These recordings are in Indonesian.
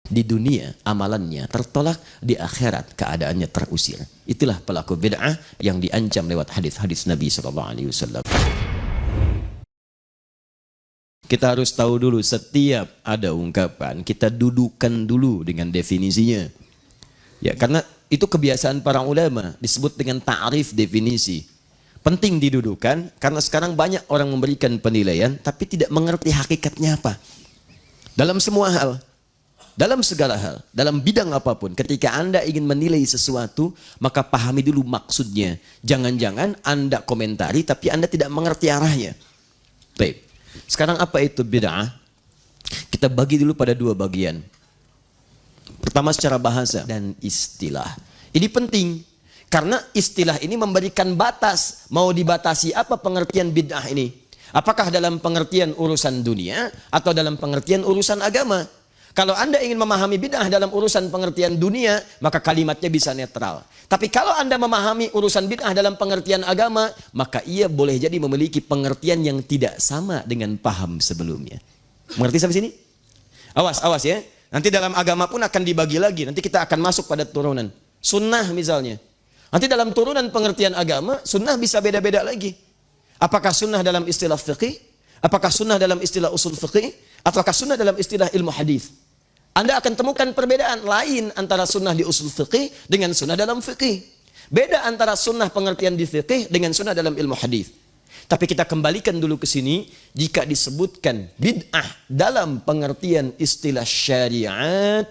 Di dunia amalannya tertolak, di akhirat keadaannya terusir. Itulah pelaku bid'ah yang diancam lewat hadis-hadis Nabi SAW. Kita harus tahu dulu, setiap ada ungkapan kita dudukkan dulu dengan definisinya. Ya, karena itu kebiasaan para ulama, disebut dengan ta'rif definisi. Penting didudukan karena sekarang banyak orang memberikan penilaian tapi tidak mengerti hakikatnya apa. Dalam semua hal, dalam segala hal, dalam bidang apapun, ketika Anda ingin menilai sesuatu, maka pahami dulu maksudnya. Jangan-jangan Anda komentari tapi Anda tidak mengerti arahnya. Baik. Sekarang apa itu bid'ah? Kita bagi dulu pada dua bagian. Pertama secara bahasa dan istilah. Ini penting karena istilah ini memberikan batas. Mau dibatasi apa pengertian bid'ah ini? Apakah dalam pengertian urusan dunia atau dalam pengertian urusan agama? Kalau Anda ingin memahami bid'ah dalam urusan pengertian dunia, maka kalimatnya bisa netral. Tapi kalau Anda memahami urusan bid'ah dalam pengertian agama, maka ia boleh jadi memiliki pengertian yang tidak sama dengan paham sebelumnya. Mengerti sampai sini? Awas, awas ya. Nanti dalam agama pun akan dibagi lagi. Nanti kita akan masuk pada turunan. Sunnah misalnya. Nanti dalam turunan pengertian agama, sunnah bisa beda-beda lagi. Apakah sunnah dalam istilah fiqih? Apakah sunnah dalam istilah usul fiqih? Ataukah sunnah dalam istilah ilmu hadis? Anda akan temukan perbedaan lain antara sunnah di usul fiqih dengan sunnah dalam fiqih. Beda antara sunnah pengertian di fiqih dengan sunnah dalam ilmu hadis. Tapi kita kembalikan dulu ke sini, jika disebutkan bid'ah dalam pengertian istilah syariat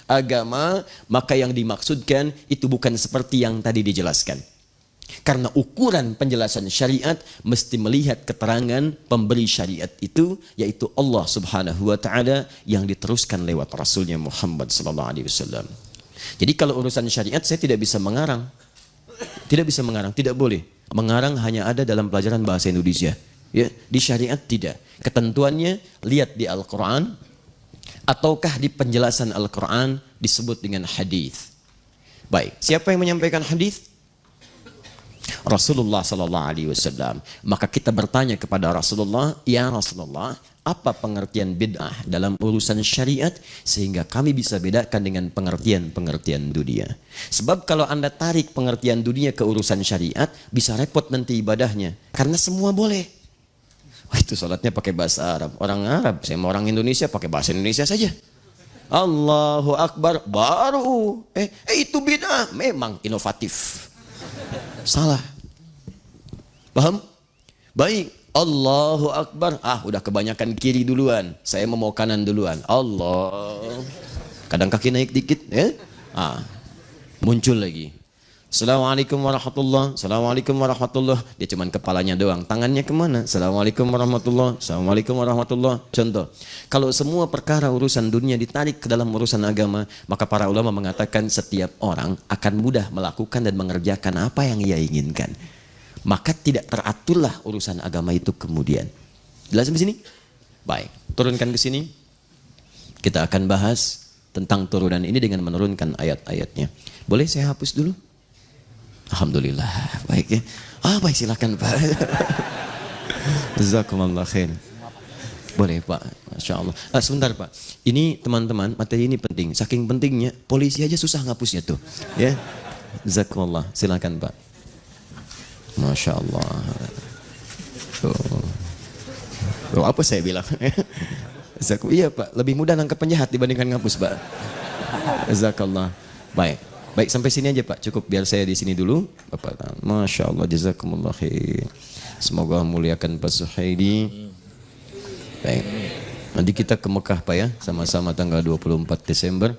agama, maka yang dimaksudkan itu bukan seperti yang tadi dijelaskan. Karena ukuran penjelasan syariat mesti melihat keterangan pemberi syariat itu, yaitu Allah Subhanahu wa Ta'ala yang diteruskan lewat Rasulnya Muhammad sallallahu alaihi wasallam. Jadi kalau urusan syariat saya tidak bisa mengarang. Tidak bisa mengarang, tidak boleh. Mengarang hanya ada dalam pelajaran bahasa Indonesia. Ya, di syariat tidak. Ketentuannya lihat di Al-Qur'an ataukah di penjelasan Al-Qur'an disebut dengan hadis. Baik, siapa yang menyampaikan hadis? Rasulullah sallallahu alaihi wasallam. Maka kita bertanya kepada Rasulullah, "Ya Rasulullah, apa pengertian bid'ah dalam urusan syariat sehingga kami bisa bedakan dengan pengertian-pengertian dunia?" Sebab kalau Anda tarik pengertian dunia ke urusan syariat, bisa repot nanti ibadahnya. Karena semua boleh. Wah, itu salatnya pakai bahasa Arab. Orang Arab, saya mau orang Indonesia pakai bahasa Indonesia saja. Allahu Akbar, baru. Itu bid'ah. Memang inovatif. Salah. Paham? Baik. Allahu Akbar. Udah kebanyakan kiri duluan. Saya mau kanan duluan. Allah. Kadang kaki naik dikit. Muncul lagi. Assalamualaikum warahmatullah. Assalamualaikum warahmatullah. Dia cuman kepalanya doang. Tangannya kemana? Assalamualaikum warahmatullah. Assalamualaikum warahmatullah. Contoh. Kalau semua perkara urusan dunia ditarik ke dalam urusan agama, maka para ulama mengatakan setiap orang akan mudah melakukan dan mengerjakan apa yang ia inginkan. Maka tidak teraturlah urusan agama itu kemudian. Jelas sampai sini? Baik. Turunkan ke sini. Kita akan bahas tentang turunan ini dengan menurunkan ayat-ayatnya. Boleh saya hapus dulu? Alhamdulillah, baik ya. Baik, silakan Pak. Jazakumullah khair. Boleh Pak, Masya Allah. Sebentar Pak, ini teman-teman, materi ini penting. Saking pentingnya, polisi aja susah ngapusnya tuh. Ya, Jazakumullah, silakan Pak. Masya Allah. Apa saya bilang? Iya Pak, lebih mudah nangkep penjahat dibandingkan ngapus Pak. Jazakallah. Baik. Baik, sampai sini aja Pak, cukup biar saya di sini dulu. Bapak, Masya Allah, jazakumullah khair. Semoga muliakan Pak Suhaidi. Baik, nanti kita ke Mekah Pak ya, sama-sama tanggal 24 Desember.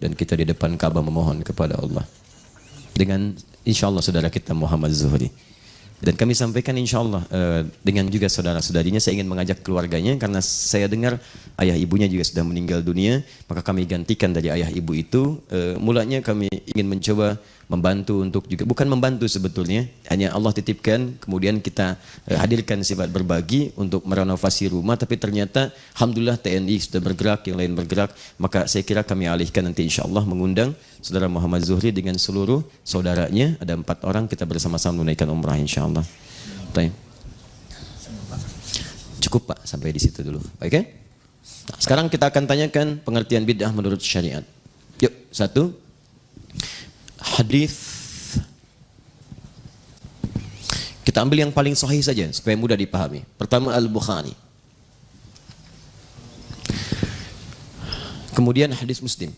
Dan kita di depan Ka'bah memohon kepada Allah. Dengan insya Allah saudara kita Muhammad Zuhri. Dan kami sampaikan insya Allah dengan juga saudara-saudarinya, saya ingin mengajak keluarganya karena saya dengar ayah ibunya juga sudah meninggal dunia, maka kami gantikan dari ayah ibu itu. Mulanya kami ingin mencoba membantu untuk juga, bukan membantu sebetulnya, hanya Allah titipkan, kemudian kita hadirkan sifat berbagi untuk merenovasi rumah, tapi ternyata Alhamdulillah TNI sudah bergerak, yang lain bergerak, maka saya kira kami alihkan nanti insya Allah mengundang saudara Muhammad Zuhri dengan seluruh saudaranya, ada 4 orang, kita bersama-sama menunaikan umrah insya Allah. Cukup Pak, sampai di situ dulu, baik ya? Nah, sekarang kita akan tanyakan pengertian bid'ah menurut syariat. Yuk, satu. Hadis. Kita ambil yang paling sahih saja supaya mudah dipahami. Pertama Al-Bukhari. Kemudian hadis Muslim.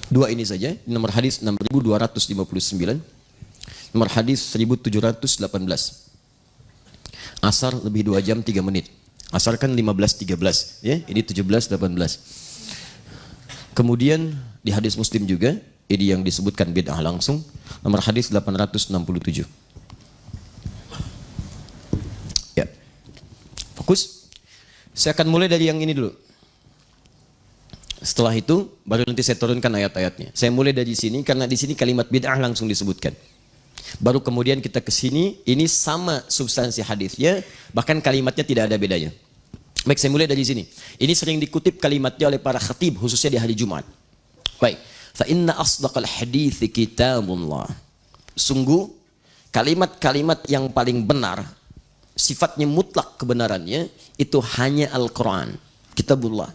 Dua ini saja, nomor hadis 6259, nomor hadis 1718. Asar lebih 2 jam 3 menit. Asar kan 15.13, ya. Ini 17.18. Kemudian di hadis Muslim juga, ini yang disebutkan bid'ah langsung, nomor hadis 867. Ya. Fokus. Saya akan mulai dari yang ini dulu. Setelah itu baru nanti saya turunkan ayat-ayatnya. Saya mulai dari sini karena di sini kalimat bid'ah langsung disebutkan. Baru kemudian kita ke sini, ini sama substansi hadisnya, bahkan kalimatnya tidak ada bedanya. Baik, saya mulai dari sini. Ini sering dikutip kalimatnya oleh para khatib khususnya di hari Jumat. Baik. Fa inna asdaqal hadithi kitabullah. Sungguh kalimat-kalimat yang paling benar, sifatnya mutlak kebenarannya itu hanya Al-Quran, kitabullah.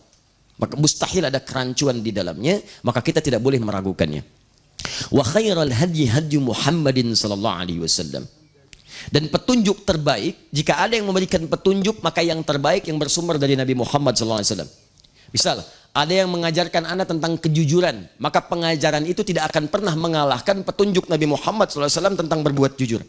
Maka mustahil ada kerancuan di dalamnya, maka kita tidak boleh meragukannya. Wa khairal hadyi hadyu Muhammadin sallallahu alaihi wasallam. Dan petunjuk terbaik, jika ada yang memberikan petunjuk, maka yang terbaik yang bersumber dari Nabi Muhammad sallallahu alaihi wasallam. Misal, ada yang mengajarkan Anda tentang kejujuran, maka pengajaran itu tidak akan pernah mengalahkan petunjuk Nabi Muhammad sallallahu alaihi wasallam tentang berbuat jujur.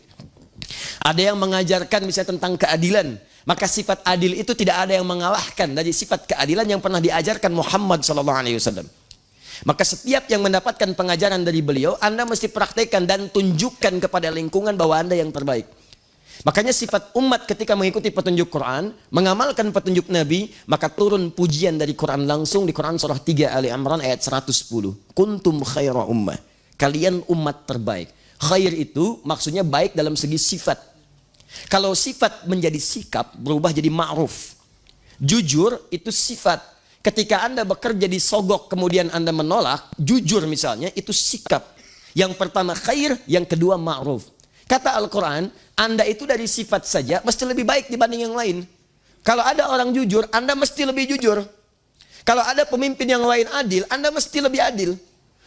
Ada yang mengajarkan misalnya tentang keadilan, maka sifat adil itu tidak ada yang mengalahkan dari sifat keadilan yang pernah diajarkan Muhammad SAW. Maka setiap yang mendapatkan pengajaran dari beliau, Anda mesti praktekkan dan tunjukkan kepada lingkungan bahwa Anda yang terbaik. Makanya sifat umat ketika mengikuti petunjuk Quran, mengamalkan petunjuk Nabi, maka turun pujian dari Quran langsung di Quran surah 3 Ali Imran ayat 110. Kuntum khaira ummah. Kalian umat terbaik. Khair itu maksudnya baik dalam segi sifat. Kalau sifat menjadi sikap, berubah jadi ma'ruf. Jujur itu sifat. Ketika Anda bekerja disogok kemudian Anda menolak, jujur misalnya, itu sikap. Yang pertama khair, yang kedua ma'ruf. Kata Al-Quran, Anda itu dari sifat saja mesti lebih baik dibanding yang lain. Kalau ada orang jujur, Anda mesti lebih jujur. Kalau ada pemimpin yang lain adil, Anda mesti lebih adil.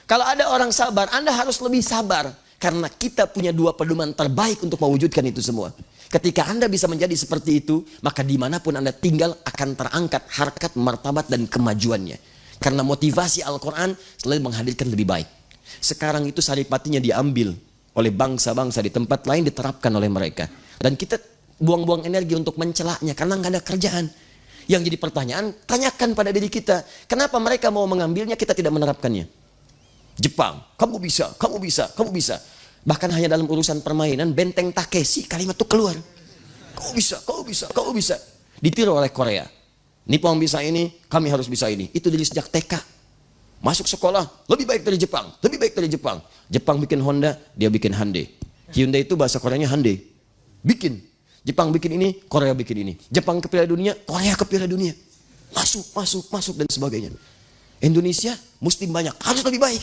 Kalau ada orang sabar, Anda harus lebih sabar. Karena kita punya dua pedoman terbaik untuk mewujudkan itu semua. Ketika Anda bisa menjadi seperti itu, maka dimanapun Anda tinggal akan terangkat harkat, martabat, dan kemajuannya. Karena motivasi Al-Quran selalu menghadirkan lebih baik. Sekarang itu saripatinya diambil oleh bangsa-bangsa di tempat lain, diterapkan oleh mereka. Dan kita buang-buang energi untuk mencelaknya karena nggak ada kerjaan. Yang jadi pertanyaan, tanyakan pada diri kita, kenapa mereka mau mengambilnya, kita tidak menerapkannya. Jepang, kamu bisa, kamu bisa, kamu bisa. Bahkan hanya dalam urusan permainan, Benteng Takeshi kalimat itu keluar. Kamu bisa, kamu bisa, kamu bisa. Ditiru oleh Korea. Nippon bisa ini, kami harus bisa ini. Itu dari sejak TK. Masuk sekolah, lebih baik dari Jepang, lebih baik dari Jepang. Jepang bikin Honda, dia bikin Hyundai. Hyundai itu bahasa Koreanya Hyundai. Bikin. Jepang bikin ini, Korea bikin ini. Jepang ke Piala Dunia, Korea ke Piala Dunia. Masuk, masuk, masuk, dan sebagainya. Indonesia, muslim banyak, harus lebih baik.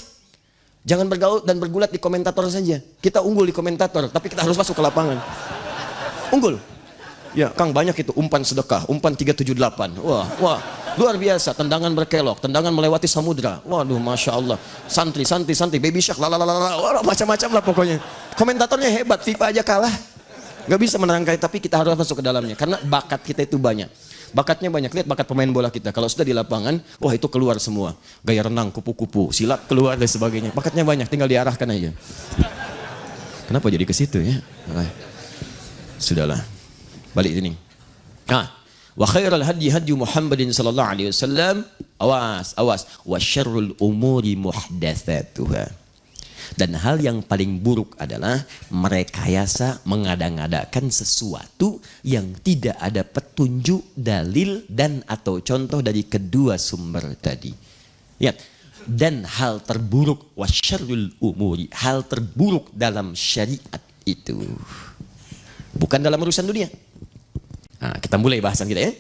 Jangan bergaul dan bergulat di komentator saja. Kita unggul di komentator, tapi kita harus masuk ke lapangan. Unggul. Ya, Kang banyak itu umpan sedekah, umpan 378. Wah, luar biasa. Tendangan berkelok, tendangan melewati samudra. Waduh, masya Allah. Santri, baby shark, lalalala, macam-macam lah pokoknya. Komentatornya hebat, FIFA aja kalah. Gak bisa menerangkan, tapi kita harus masuk ke dalamnya. Karena bakat kita itu banyak. Bakatnya banyak, lihat bakat pemain bola kita. Kalau sudah di lapangan, wah itu keluar semua. Gaya renang, kupu-kupu, silat keluar dan sebagainya. Bakatnya banyak, tinggal diarahkan aja. Kenapa jadi ke situ ya? Sudahlah. Balik sini. Wa khairal hadyi hadyu Muhammadin sallallahu alaihi wasallam. Awas. Wa syarrul umuri muhdatsatuha. Dan hal yang paling buruk adalah merekayasa, mengada-ngadakan sesuatu yang tidak ada petunjuk, dalil, dan atau contoh dari kedua sumber tadi. Lihat. Dan hal terburuk, wasyarrul umuri, hal terburuk dalam syariat itu. Bukan dalam urusan dunia. Nah, kita mulai bahasan kita ya.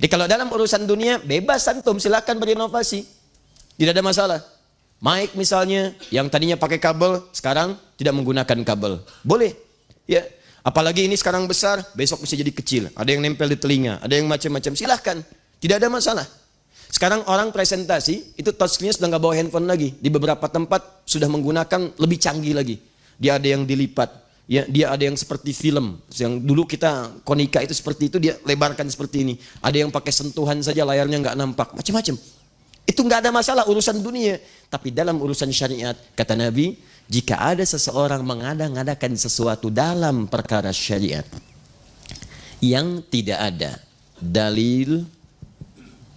Jadi kalau dalam urusan dunia, bebas antum, silakan berinovasi. Tidak ada masalah. Mic misalnya, yang tadinya pakai kabel, sekarang tidak menggunakan kabel. Boleh. Ya. Apalagi ini sekarang besar, besok bisa jadi kecil. Ada yang nempel di telinga, ada yang macam-macam. Silahkan, tidak ada masalah. Sekarang orang presentasi, itu touchscreen sudah nggak bawa handphone lagi. Di beberapa tempat sudah menggunakan lebih canggih lagi. Dia ada yang dilipat, ya, dia ada yang seperti film. Yang dulu kita konika itu seperti itu, dia lebarkan seperti ini. Ada yang pakai sentuhan saja, layarnya nggak nampak, macam-macam. Itu nggak ada masalah urusan dunia. Tapi dalam urusan syariat, kata Nabi, jika ada seseorang mengada-ngadakan sesuatu dalam perkara syariat yang tidak ada dalil,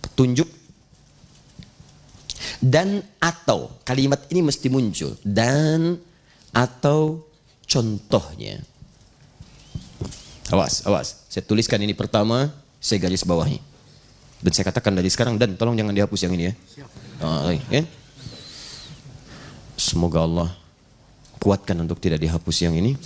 petunjuk, dan atau, kalimat ini mesti muncul, dan atau contohnya. Awas, awas. Saya tuliskan ini pertama, saya garis bawahi. Dan saya katakan dari sekarang, dan tolong jangan dihapus yang ini ya. Ya. Semoga Allah kuatkan untuk tidak dihapus yang ini.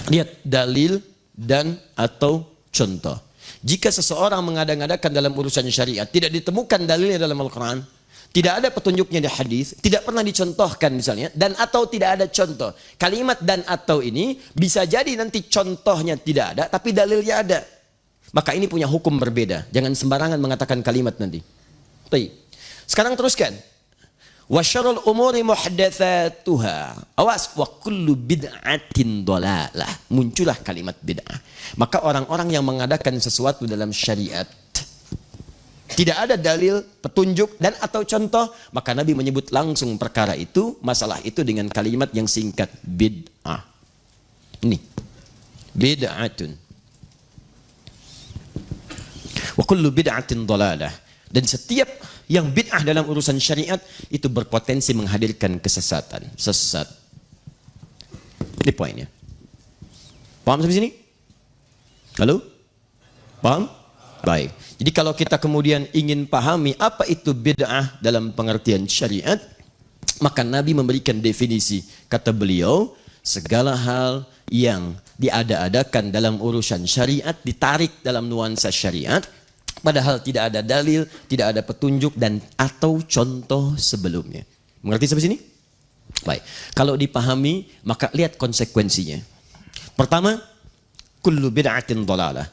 Lihat, dalil dan atau contoh. Jika seseorang mengada-ngadakan dalam urusan syariat, tidak ditemukan dalilnya dalam Al-Quran, tidak ada petunjuknya di hadis, tidak pernah dicontohkan misalnya, dan atau tidak ada contoh. Kalimat dan atau ini bisa jadi nanti contohnya tidak ada, tapi dalilnya ada. Maka ini punya hukum berbeda. Jangan sembarangan mengatakan kalimat nanti. Baik. Sekarang teruskan. Wa syarrul umuri muhdatsatuha. Awas, wa kullu bid'atin dhalalah. Muncullah kalimat bid'ah. Maka orang-orang yang mengadakan sesuatu dalam syariat tidak ada dalil, petunjuk dan atau contoh, maka Nabi menyebut langsung perkara itu, masalah itu dengan kalimat yang singkat, bid'ah. Ini. Bid'atun. Wa kullu bid'atin dhalalah. Dan setiap yang bid'ah dalam urusan syariat itu berpotensi menghadirkan kesesatan, sesat. Ini poinnya. Paham sampai sini? Halo? Paham? Baik. Jadi kalau kita kemudian ingin pahami apa itu bid'ah dalam pengertian syariat, maka Nabi memberikan definisi. Kata beliau, segala hal yang diada-adakan dalam urusan syariat, ditarik dalam nuansa syariat, padahal tidak ada dalil, tidak ada petunjuk dan atau contoh sebelumnya. Mengerti sampai sini? Baik. Kalau dipahami, maka lihat konsekuensinya. Pertama, kullu bid'atin dhalalah.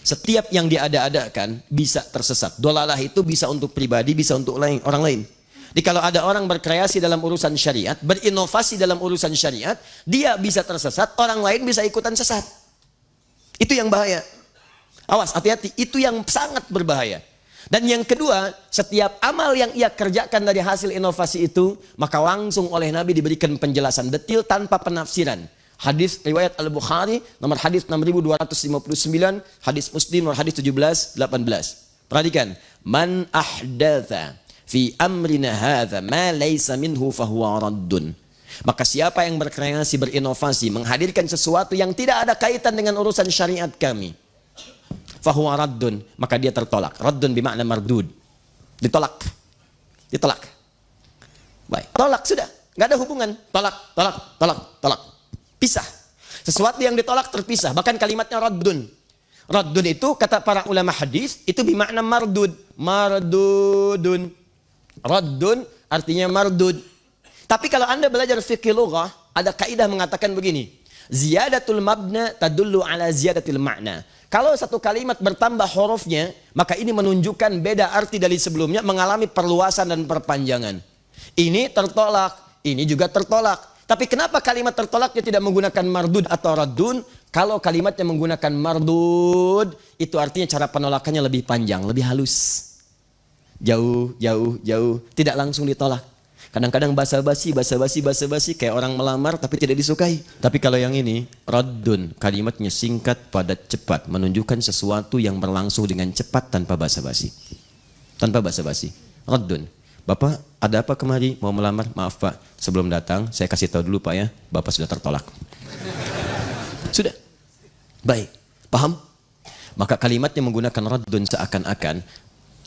Setiap yang diada-adakan bisa tersesat. Dhalalah itu bisa untuk pribadi, bisa untuk orang lain. Jadi kalau ada orang berkreasi dalam urusan syariat, berinovasi dalam urusan syariat, dia bisa tersesat, orang lain bisa ikutan sesat. Itu yang bahaya. Awas, hati-hati, itu yang sangat berbahaya. Dan yang kedua, setiap amal yang ia kerjakan dari hasil inovasi itu, maka langsung oleh Nabi diberikan penjelasan detil tanpa penafsiran. Hadis riwayat Al-Bukhari, nomor hadis 6259, hadis Muslim nomor hadis 1718. Perhatikan, man ahdatha fi amrina hadza ma laysa minhu fahuwa raddun. Maka siapa yang berkreasi, berinovasi, menghadirkan sesuatu yang tidak ada kaitan dengan urusan syariat kami, fahuwa raddun, maka dia tertolak. Raddun bermakna mardud. Ditolak. Ditolak. Baik. Tolak sudah. Nggak ada hubungan. Tolak, tolak, tolak, tolak. Pisah. Sesuatu yang ditolak terpisah. Bahkan kalimatnya raddun. Raddun itu kata para ulama hadis itu bermakna mardud. Mardudun. Raddun artinya mardud. Tapi kalau Anda belajar fikih lughah, ada kaidah mengatakan begini. Ziyadatul mabna tadullu ala ziyadatil ma'na. Kalau satu kalimat bertambah hurufnya, maka ini menunjukkan beda arti dari sebelumnya, mengalami perluasan dan perpanjangan. Ini tertolak, ini juga tertolak. Tapi kenapa kalimat tertolaknya tidak menggunakan mardud atau raddun? Kalau kalimatnya menggunakan mardud, itu artinya cara penolakannya lebih panjang, lebih halus. Jauh, jauh, jauh, tidak langsung ditolak. Kadang-kadang basa-basi kayak orang melamar tapi tidak disukai. Tapi kalau yang ini, raddun, kalimatnya singkat, padat, cepat, menunjukkan sesuatu yang berlangsung dengan cepat tanpa basa-basi. Tanpa basa-basi. Raddun. Bapak, ada apa kemari? Mau melamar? Maaf Pak, sebelum datang saya kasih tahu dulu Pak ya, Bapak sudah tertolak. Sudah. Baik. Paham? Maka kalimatnya menggunakan raddun seakan-akan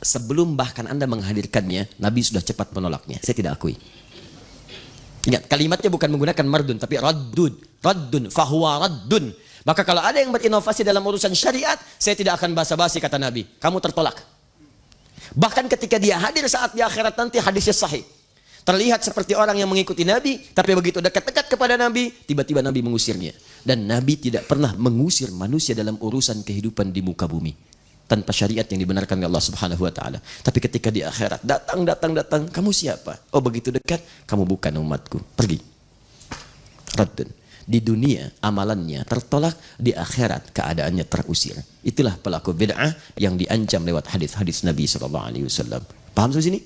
sebelum bahkan Anda menghadirkannya, Nabi sudah cepat menolaknya. Saya tidak akui. Ingat, kalimatnya bukan menggunakan mardun, tapi raddun. Raddun, fahuwa raddun. Maka kalau ada yang berinovasi dalam urusan syariat, saya tidak akan basa-basi, kata Nabi. Kamu tertolak. Bahkan ketika dia hadir saat di akhirat nanti, hadisnya sahih. Terlihat seperti orang yang mengikuti Nabi, tapi begitu dekat-dekat kepada Nabi, tiba-tiba Nabi mengusirnya. Dan Nabi tidak pernah mengusir manusia dalam urusan kehidupan di muka bumi tanpa syariat yang dibenarkan oleh Allah Subhanahu wa taala. Tapi ketika di akhirat datang, kamu siapa? Oh, begitu dekat, kamu bukan umatku. Pergi. Raddun. Di dunia amalannya tertolak, di akhirat keadaannya terusir. Itulah pelaku bid'ah yang diancam lewat hadis-hadis Nabi sallallahu alaihi wasallam. Paham sampai sini?